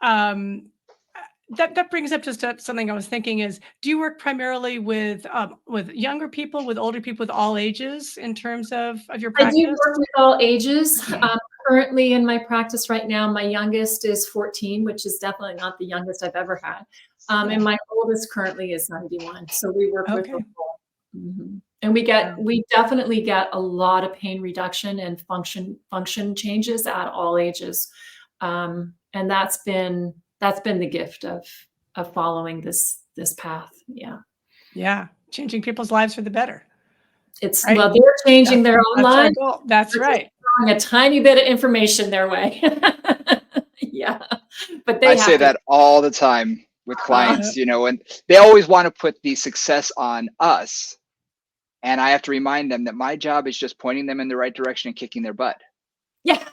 that brings up just something I was thinking is, do you work primarily with younger people, with older people, with all ages in terms of your practice? I do work with all ages. Currently in my practice right now, my youngest is 14, which is definitely not the youngest I've ever had. And my oldest currently is 91. So we work with the whole. Mm-hmm. And we definitely get a lot of pain reduction and function changes at all ages. And that's been the gift of following this path. Yeah. Yeah. Changing people's lives for the better. It's right? Well, they're changing their own lives. That's right. Throwing a tiny bit of information their way. Yeah. But I say that all the time with clients, and they always want to put the success on us. And I have to remind them that my job is just pointing them in the right direction and kicking their butt. Yeah.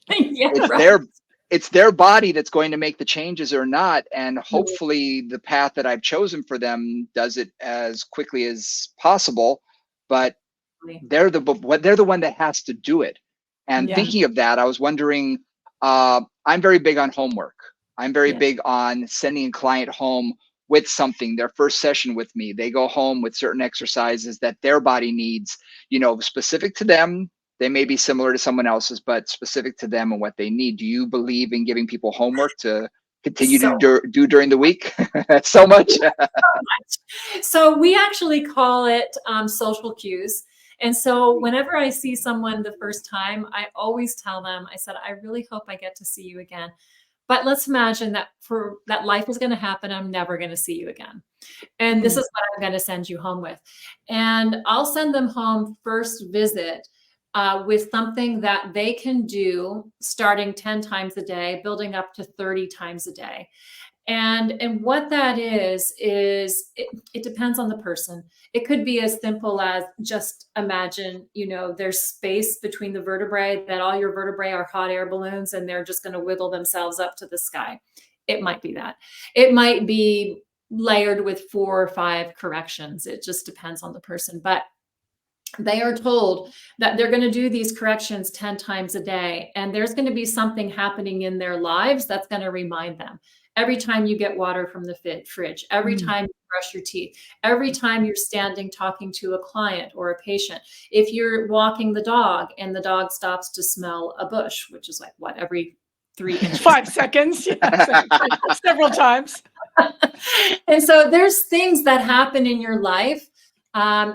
It's their body that's going to make the changes or not. And hopefully the path that I've chosen for them does it as quickly as possible. But they're the one that has to do it. And thinking of that, I was wondering, I'm very big on homework. I'm very Yeah. big on sending a client home with something, their first session with me. They go home with certain exercises that their body needs, specific to them. They may be similar to someone else's, but specific to them and what they need. Do you believe in giving people homework to continue So to do during the week? That's so much. much. So we actually call it social cues. And so whenever I see someone the first time, I always tell them, I said, I really hope I get to see you again. But let's imagine that that life is going to happen. I'm never going to see you again. And this is what I'm going to send you home with. And I'll send them home first visit with something that they can do starting 10 times a day, building up to 30 times a day. And what that is it depends on the person. It could be as simple as just imagine, there's space between the vertebrae, that all your vertebrae are hot air balloons and they're just going to wiggle themselves up to the sky. It might be that. It might be layered with 4 or 5 corrections. It just depends on the person. But they are told that they're going to do these corrections 10 times a day, and there's going to be something happening in their lives that's going to remind them. Every time you get water from the fridge, every time you brush your teeth, every time you're standing talking to a client or a patient, if you're walking the dog and the dog stops to smell a bush, which is like every 3 inches. 5 seconds. Yeah, several times. And so there's things that happen in your life.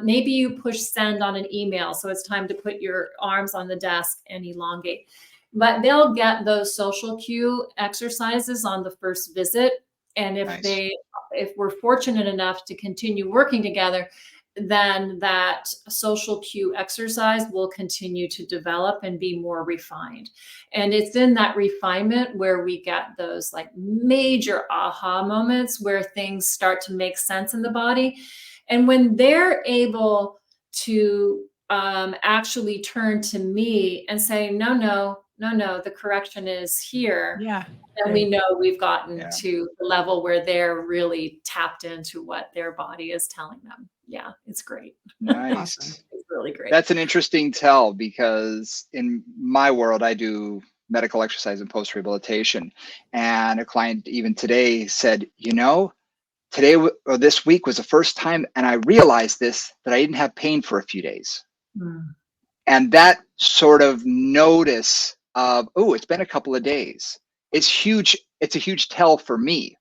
Maybe you push send on an email, so it's time to put your arms on the desk and elongate. But they'll get those social cue exercises on the first visit. And if we're fortunate enough to continue working together, then that social cue exercise will continue to develop and be more refined. And it's in that refinement where we get those like major aha moments where things start to make sense in the body. And when they're able to actually turn to me and say, no, the correction is here. Yeah. And we know we've gotten to the level where they're really tapped into what their body is telling them. Yeah, it's great. Nice. Awesome. It's really great. That's an interesting tell, because in my world, I do medical exercise and post-rehabilitation. And a client even today said, today or this week was the first time, and I realized that I didn't have pain for a few days. And that sort of notice of, it's been a couple of days. It's huge. It's a huge tell for me.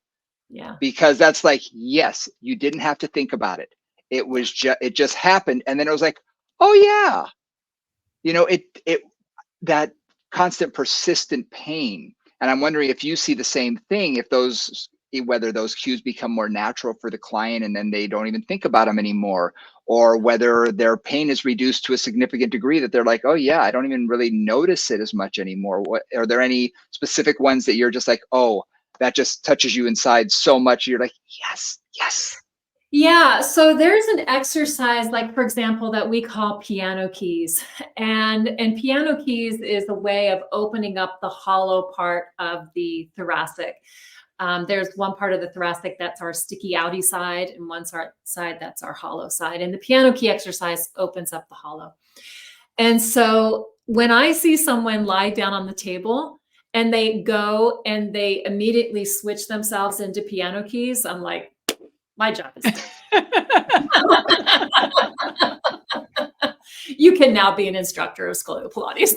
Yeah. Because that's like, yes, you didn't have to think about it. It just happened. And then it was like, oh yeah. That constant persistent pain. And I'm wondering if you see the same thing, whether those cues become more natural for the client and then they don't even think about them anymore, or whether their pain is reduced to a significant degree that they're like, oh yeah, I don't even really notice it as much anymore. Are there any specific ones that you're just like, oh, that just touches you inside so much, you're like, yes. Yeah, so there's an exercise, like for example, that we call piano keys. And piano keys is a way of opening up the hollow part of the thoracic. There's one part of the thoracic that's our sticky outy side, and one side that's our hollow side. And the piano key exercise opens up the hollow. And so when I see someone lie down on the table and they go and they immediately switch themselves into piano keys, I'm like, my job is done. You can now be an instructor of scolio Pilates.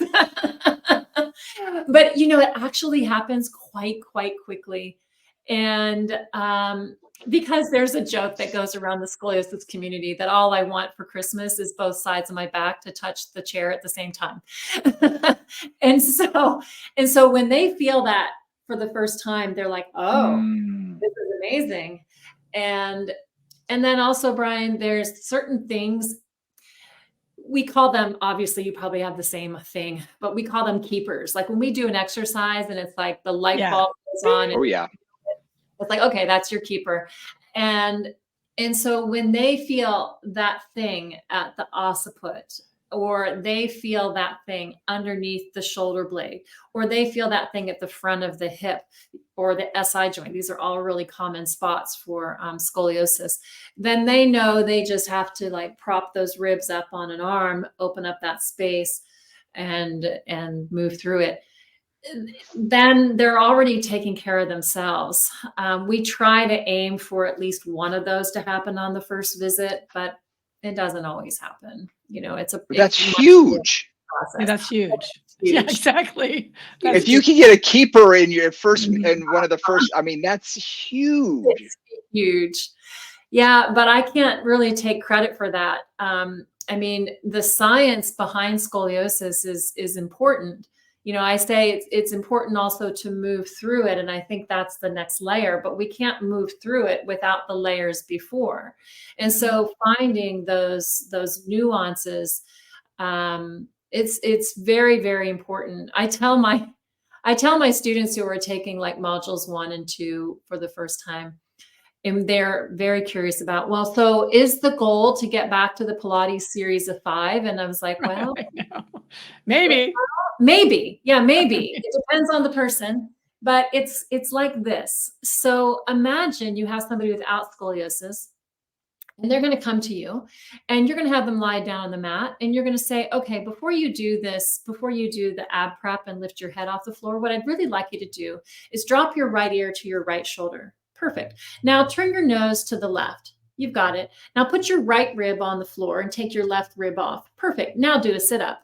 But it actually happens quite quickly. And because there's a joke that goes around the scoliosis community that all I want for Christmas is both sides of my back to touch the chair at the same time. And so when they feel that for the first time, they're like, oh, this is amazing. And then also, Brian, there's certain things, we call them, obviously you probably have the same thing, but we call them keepers. Like when we do an exercise and it's like the light bulb goes on. Oh yeah. It's like, okay, that's your keeper. And so when they feel that thing at the occiput, or they feel that thing underneath the shoulder blade, or they feel that thing at the front of the hip or the SI joint, these are all really common spots for scoliosis, then they know they just have to like prop those ribs up on an arm, open up that space and move through it. then they're already taking care of themselves. We try to aim for at least one of those to happen on the first visit, but it doesn't always happen. You know, it's That's much more huge. Yeah, process. that's huge. Huge. Yeah, exactly. That's If you Huge. can get a keeper in your first, Mhm. in one of the first, I mean, that's huge. It's huge. Yeah, but I can't really take credit for that. I mean, the science behind scoliosis is important. You know, I say it's important also to move through it, and I think that's the next layer. But we can't move through it without the layers before. And so, finding those nuances, it's very very important. I tell my students who are taking like modules 1 and 2 for the first time, and they're very curious about, well, so is the goal to get back to the Pilates series of 5? And I was like, well, I know. Maybe. maybe. Yeah, maybe. It depends on the person, but it's like this. So imagine you have somebody without scoliosis, and they're going to come to you, and you're going to have them lie down on the mat, and you're going to say, okay, before you do this, before you do the ab prep and lift your head off the floor, what I'd really like you to do is drop your right ear to your right shoulder. Perfect. Now turn your nose to the left. You've got it. Now put your right rib on the floor and take your left rib off. Perfect. Now do a sit up.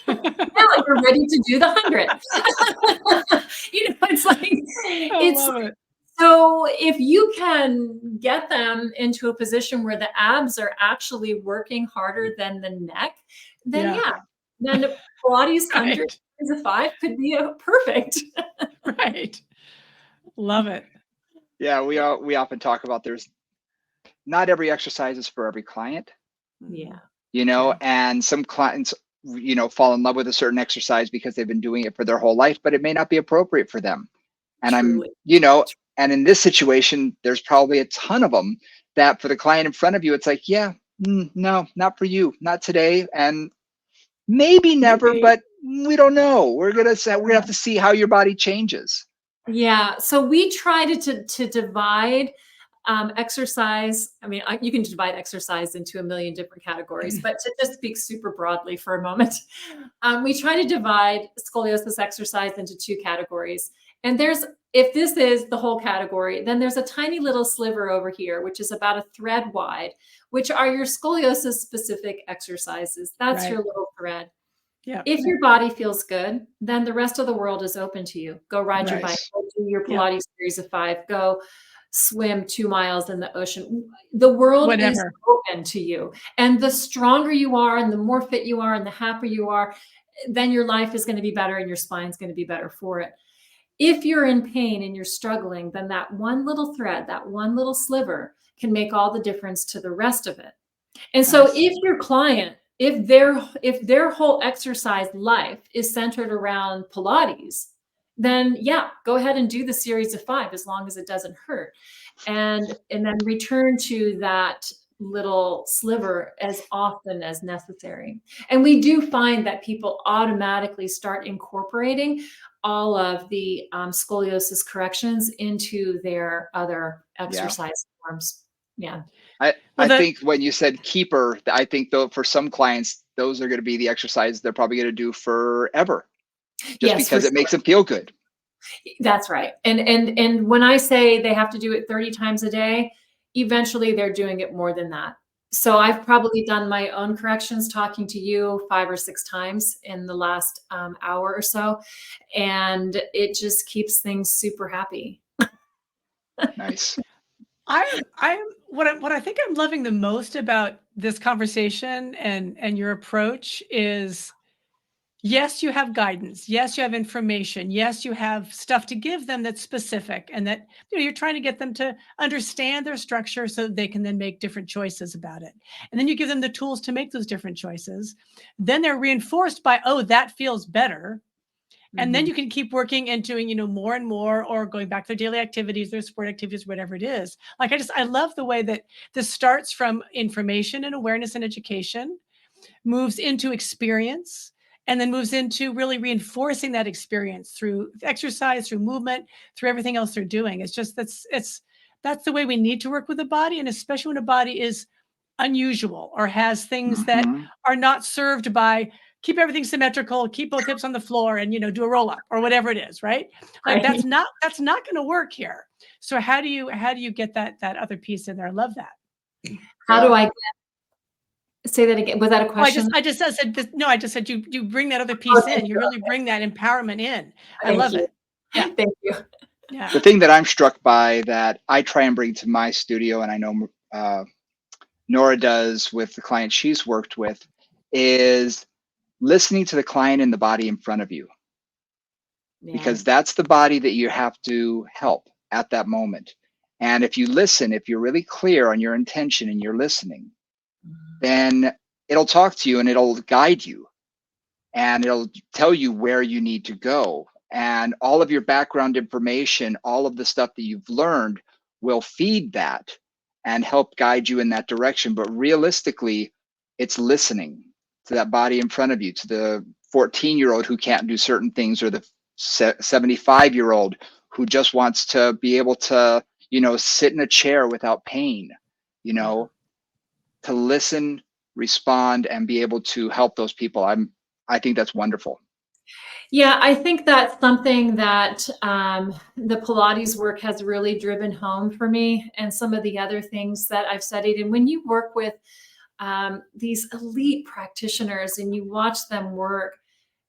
Now you're ready to do the 100. You know, it's like, I love it. so if you can get them into a position where the abs are actually working harder than the neck, then Yeah. then Pilates 100 Right. series of 5 could be perfect. Right. Love it. Yeah, we often talk about there's not every exercise is for every client, Yeah. you know, Okay. and some clients, you know, fall in love with a certain exercise because they've been doing it for their whole life, but it may not be appropriate for them. And I'm, Truly. you know, and in this situation, there's probably a ton of them that for the client in front of you, it's like, yeah, no, not for you, not today, and maybe never, Maybe. but we don't know. We're gonna have to see how your body changes. Yeah. So we try to divide exercise. I mean, you can divide exercise into a million different categories, but to just speak super broadly for a moment, we try to divide scoliosis exercise into 2 categories. And if this is the whole category, then there's a tiny little sliver over here, which is about a thread wide, which are your scoliosis specific exercises. That's Right. your little thread. Yeah. If your body feels good, then the rest of the world is open to you. Go ride your bike, Nice. go do your Yeah. Pilates series of 5, go swim 2 miles in the ocean. The world is Whatever. open to you. And the stronger you are and the more fit you are and the happier you are, then your life is going to be better and your spine's going to be better for it. If you're in pain and you're struggling, then that one little thread, that one little sliver can make all the difference to the rest of it. And so Nice. if your client, if their whole exercise life is centered around Pilates, then yeah, go ahead and do the series of 5 as long as it doesn't hurt. And then return to that little sliver as often as necessary. And we do find that people automatically start incorporating all of the scoliosis corrections into their other exercise forms. Yeah. I think when you said keeper, I think though for some clients, those are going to be the exercises they're probably going to do forever, just Yes, for because it sure. makes them feel good. That's right. And when I say they have to do it 30 times a day, eventually they're doing it more than that. So I've probably done my own corrections talking to you 5 or 6 times in the last hour or so, and it just keeps things super happy. Nice. What I think I'm loving the most about this conversation and your approach is, yes, you have guidance. Yes, you have information. Yes, you have stuff to give them that's specific, and that you're trying to get them to understand their structure so that they can then make different choices about it. And then you give them the tools to make those different choices. Then they're reinforced by, oh, that feels better. And then Mhm. you can keep working and doing, more and more, or going back to their daily activities, their sport activities, whatever it is. Like, I love the way that this starts from information and awareness and education, moves into experience, and then moves into really reinforcing that experience through exercise, through movement, through everything else they're doing. It's just, that's the way we need to work with the body. And especially when a body is unusual or has things that Mhm. are not served by keep everything symmetrical, keep both hips on the floor, and do a roll up or whatever it is, right? Like that's not going to work here. So how do you get that other piece in there? I love that. How do I say that again? Was that a question? I just said this, no, I just said you bring that other piece in. You really bring that empowerment in. I love it. Yeah. Thank you. Yeah. The thing that I'm struck by that I try and bring to my studio, and I know Nora does with the clients she's worked with, is listening to the client in the body in front of you. Yeah. Because that's the body that you have to help at that moment. And if you listen, if you're really clear on your intention and you're listening, then it'll talk to you and it'll guide you and it'll tell you where you need to go. And all of your background information, all of the stuff that you've learned will feed that and help guide you in that direction. But realistically, it's listening to that body in front of you, to the 14-year-old who can't do certain things, or the 75-year-old who just wants to be able to, sit in a chair without pain, to listen, respond, and be able to help those people. I think that's wonderful. Yeah, I think that's something that the Pilates work has really driven home for me, and some of the other things that I've studied. And when you work with these elite practitioners and you watch them work,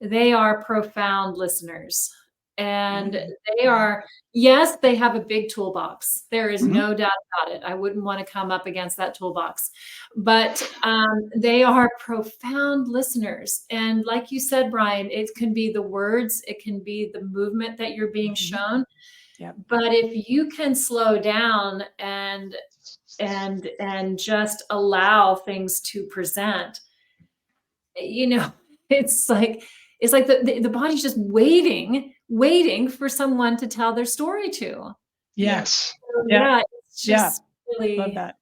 they are profound listeners. And they are, yes, they have a big toolbox. There is no doubt about it. I wouldn't want to come up against that toolbox, but they are profound listeners. And like you said, Brian, it can be the words, it can be the movement that you're being shown. Yeah. But if you can slow down and just allow things to present, it's like the body's just waiting for someone to tell their story to. Yes. So, yeah, it's just really, love that.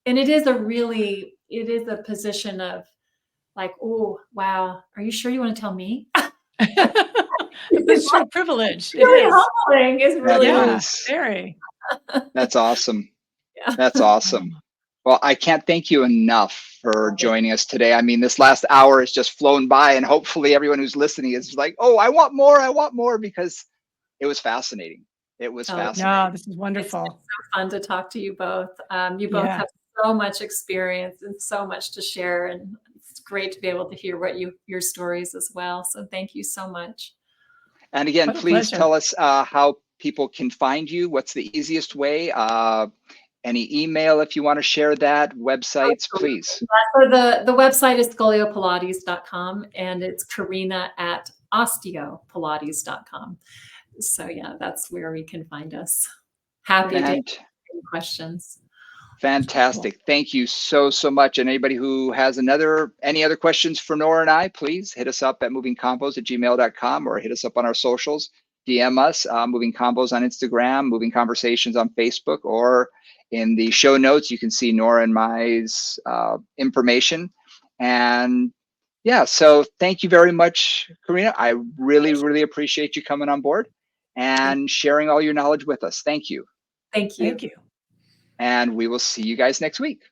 And it is a position of like, oh wow, are you sure you want to tell me? It's so privileged. It is humbling. It's really very. That's awesome. Yeah. That's awesome. Well, I can't thank you enough for joining us today. I mean, this last hour has just flown by, and hopefully everyone who's listening is like, oh, I want more, because it was fascinating. It was fascinating. No, this is wonderful. It's so fun to talk to you both. You both have so much experience and so much to share, and it's great to be able to hear your stories as well. So thank you so much. And again, please tell us how people can find you. What's the easiest way? Any email if you want to share that, websites, please. So the website is scoliopilates.com, and it's Karena at osteopilates.com. So yeah, that's where we can find us. Happy to answer any questions. Fantastic. Thank you so much. And anybody who has any other questions for Nora and I, please hit us up at movingcombos@gmail.com or hit us up on our socials. DM us, Moving Combos on Instagram, Moving Conversations on Facebook, or in the show notes, you can see Nora and my information. And yeah, so thank you very much, Karena. I really appreciate you coming on board and sharing all your knowledge with us. Thank you. Thank you. Thank you. And we will see you guys next week.